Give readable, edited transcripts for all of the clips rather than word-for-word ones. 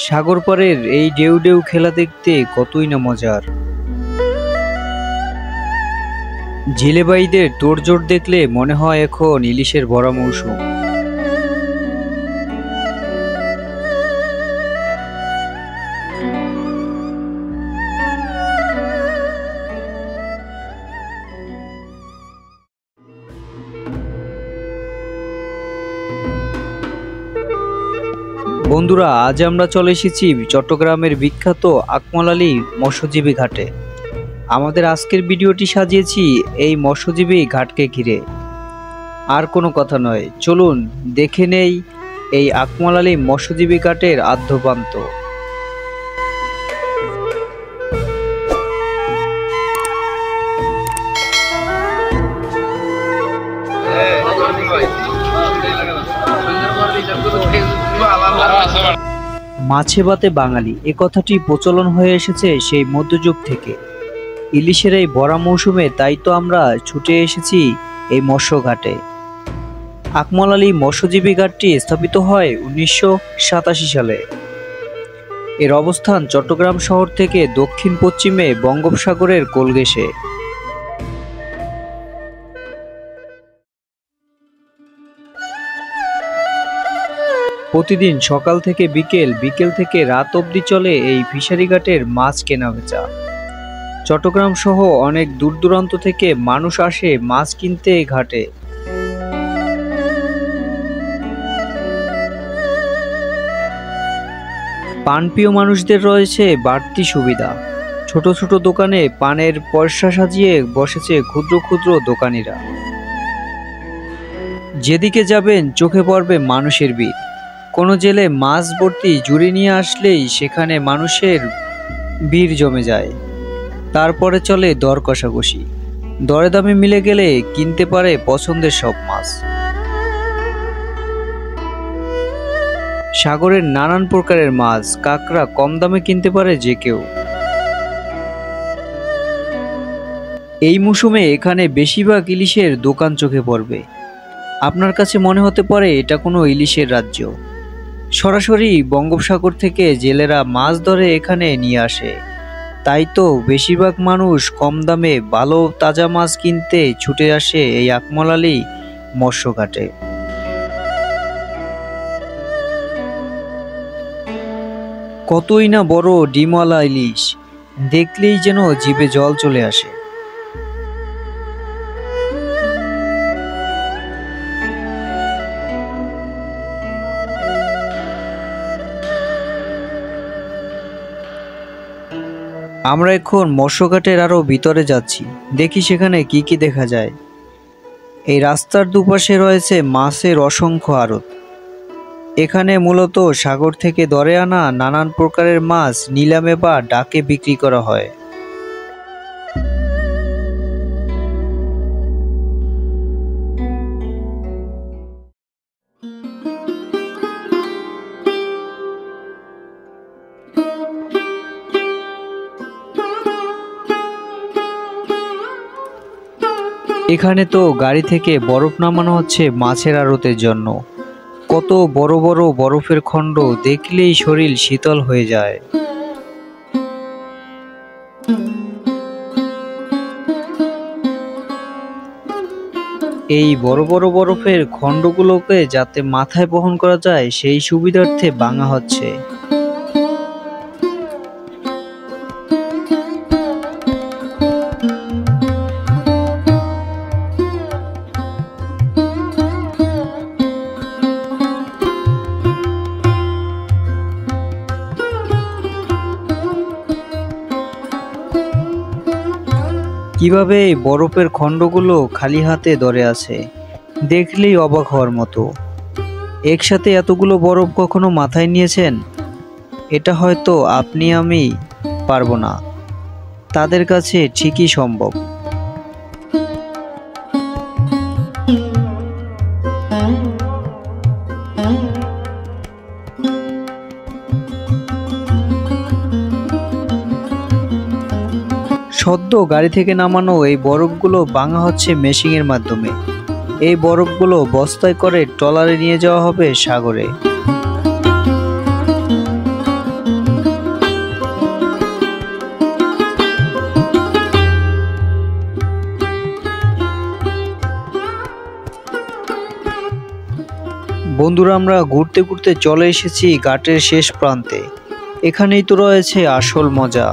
সাগর পাড়ের এই ঢেউ ঢেউ খেলা দেখতে কতই না মজার। জেলেবাইদের তোড়জোড় দেখলে মনে হয় এখন ইলিশের ভরা মৌসুম। বন্ধুরা, আজ আমরা চলে এসেছি চট্টগ্রামের বিখ্যাত আকমল আলী মৎস্যজীবী ঘাটে। আমাদের আজকের ভিডিওটি সাজিয়েছি এই মৎস্যজীবী ঘাটকে ঘিরে। আর কোনো কথা নয়, চলুন দেখে নেই এই আকমল আলী মৎস্যজীবী ঘাটের আদ্যপ্রান্ত। মাছে ভাতে বাঙালি এ কথাটি প্রচলন হয়ে এসেছে সেই মধ্যযুগ থেকে। ইলিশের এই ভরা মৌসুমে তাই তো আমরা ছুটে এসেছি এই মৎস্য ঘাটে। আকমল আলী মৎস্যজীবী ঘাটটি স্থাপিত হয় 1987 সালে। এর অবস্থান চট্টগ্রাম শহর থেকে দক্ষিণ পশ্চিমে বঙ্গোপসাগরের কোল ঘেঁষে। প্রতিদিন সকাল থেকে বিকেল, বিকেল থেকে রাত অবধি চলে এই ফিশারি ঘাটের মাছ কেনাবেচা। চট্টগ্রাম সহ অনেক দূর দূরান্ত থেকে মানুষ আসে মাছ কিনতে এই ঘাটে। পানপ্রিয় মানুষদের রয়েছে বাড়তি সুবিধা। ছোট ছোট দোকানে পানের পয়সা সাজিয়ে বসেছে ক্ষুদ্র ক্ষুদ্র দোকানিরা। যেদিকে যাবেন চোখে পড়বে মানুষের ভিড়। কোনো জেলে মাছ ভর্তি জুড়ি নিয়ে আসলেই সেখানে মানুষের ভিড় জমে যায়। তারপরে চলে দর কষাকষি। দরে দামে মিলে গেলে কিনতে পারে পছন্দের সব মাছ। সাগরের নানান প্রকারের মাছ, কাঁকড়া কম দামে কিনতে পারে যে কেউ। এই মৌসুমে এখানে বেশিরভাগ ইলিশের দোকান চোখে পড়বে। আপনার কাছে মনে হতে পারে এটা কোনো ইলিশের রাজ্য। সরাসরি বঙ্গোপসাগর থেকে জেলেরা মাছ ধরে এখানে নিয়ে আসে। তাই তো বেশিরভাগ মানুষ কম দামে ভালো তাজা মাছ কিনতে ছুটে আসে এই আকমল আলী মৎস্য ঘাটে। কতই না বড় ডিমওয়ালা ইলিশ, দেখলেই যেন জিভে জল চলে আসে। আমরা এখন মৎস্যঘাটের আরো ভিতরে যাচ্ছি, দেখি সেখানে কি কি দেখা যায়। এই রাস্তার দুপাশে রয়েছে মাছের অসংখ্য আড়ত। এখানে মূলত সাগর থেকে ধরে আনা নানান প্রকারের মাছ নিলামে বা ডাকে বিক্রি করা হয়। এখানে তো গাড়ি থেকে বরফ নামানো হচ্ছে মাছের আড়তের জন্য। কত বড় বড় বরফের খণ্ড, দেখলেই শরীর শীতল হয়ে যায়। এই বড় বড় বরফের খণ্ডগুলোকে যাতে মাথায় বহন করা যায় সেই সুবিধার্থে ভাঙা হচ্ছে। কিভাবে এই বরফের খণ্ডগুলো খালি হাতে ধরে আছে, দেখলেই অবাক হওয়ার মতো। একসাথে এতগুলো বরফ কখনো মাথায় নিয়েছেন? এটা হয়তো আপনি আমি পারবো না, তাদের কাছে ঠিকই সম্ভব। সদ্য গাড়ি থেকে নামানো এই বরফগুলো ভাঙা হচ্ছে মেশিনের মাধ্যমে। এই বরফগুলো বস্তায় করে ট্রলারে নিয়ে যাওয়া হবে সাগরে। বন্ধুরা, আমরা ঘুরতে ঘুরতে চলে এসেছি ঘাটের শেষ প্রান্তে। এখানেই তো রয়েছে আসল মজা।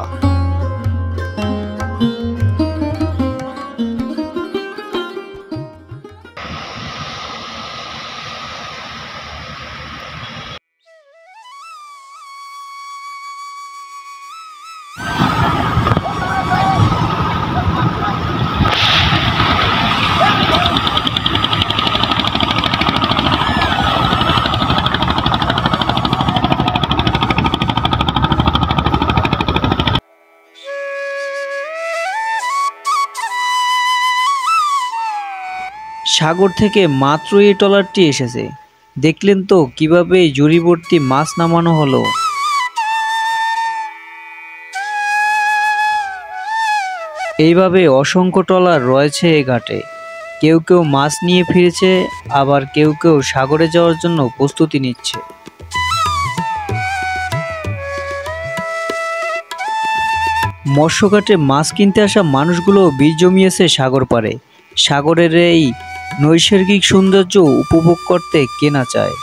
সাগর থেকে মাত্র এই ট্রলারটি এসেছে। দেখলেন তো কিভাবে ঝুড়ি ভর্তি মাছ নামানো হলো। এইভাবে অসংখ্য ট্রলার রয়েছে এই ঘাটে। কেউ কেউ মাছ নিয়ে ফিরেছে, আবার কেউ কেউ সাগরে যাওয়ার জন্য প্রস্তুতি নিচ্ছে। মৎস্যঘাটে মাছ কিনতে আসা মানুষগুলো ভিড় জমিয়েছে সাগর পাড়ে। সাগরের এই নৈসর্গিক সৌন্দর্য উপভোগ করতে কে না চায়।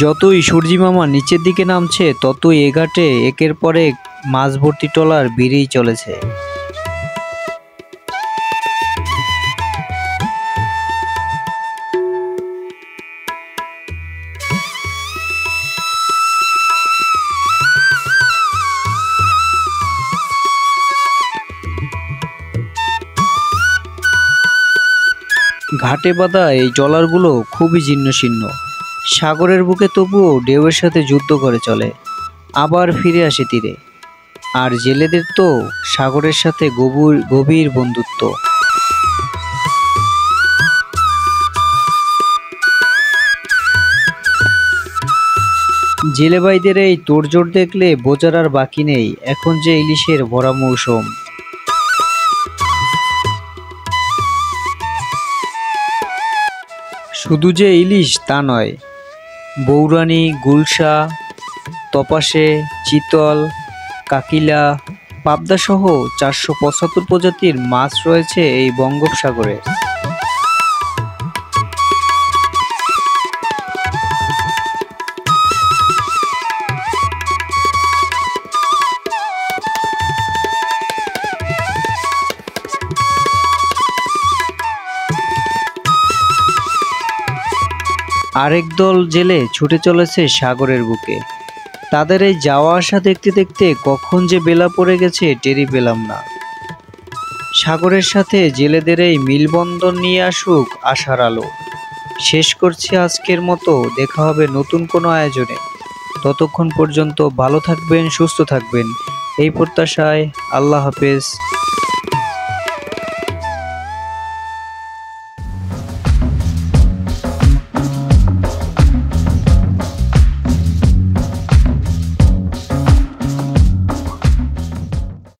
যতই সূর্যি মামা নিচের দিকে নামছে, ততই এ ঘাটে একের পর এক মাছ ভর্তি ট্রলার বেরিয়েই চলেছে। ঘাটে বাঁধা এই ট্রলারগুলো খুবই জীর্ণশীর্ণ। সাগরের বুকে তবুও ঢেউয়ের সাথে যুদ্ধ করে চলে, আবার ফিরে আসে তীরে। আর জেলেদের তো সাগরের সাথে গভীর বন্ধুত্ব। জেলে ভাইদের এই তোড়জোড় দেখলে বোঝার আর বাকি নেই এখন যে ইলিশের ভরা মৌসুম। শুধু যে ইলিশ তা নয়, বৌরানী, গুলশা, তপাসে, চিতল, কাকিলা, পাবদা সহ 475 প্রজাতির মাছ রয়েছে এই বঙ্গোপসাগরে। আরেক দল জেলে ছুটে চলেছে সাগরের বুকে। তাদের এই যাওয়া আসা দেখতে দেখতে কখন যে বেলা পড়ে গেছে টেরই পেলাম না। সাগরের সাথে জেলেদের এই মিলবন্ধন নিয়ে আসুক আশার আলো। শেষ করছি আজকের মতো, দেখা হবে নতুন কোনো আয়োজনে। ততক্ষণ পর্যন্ত ভালো থাকবেন, সুস্থ থাকবেন, এই প্রত্যাশায় আল্লাহ হাফেজ।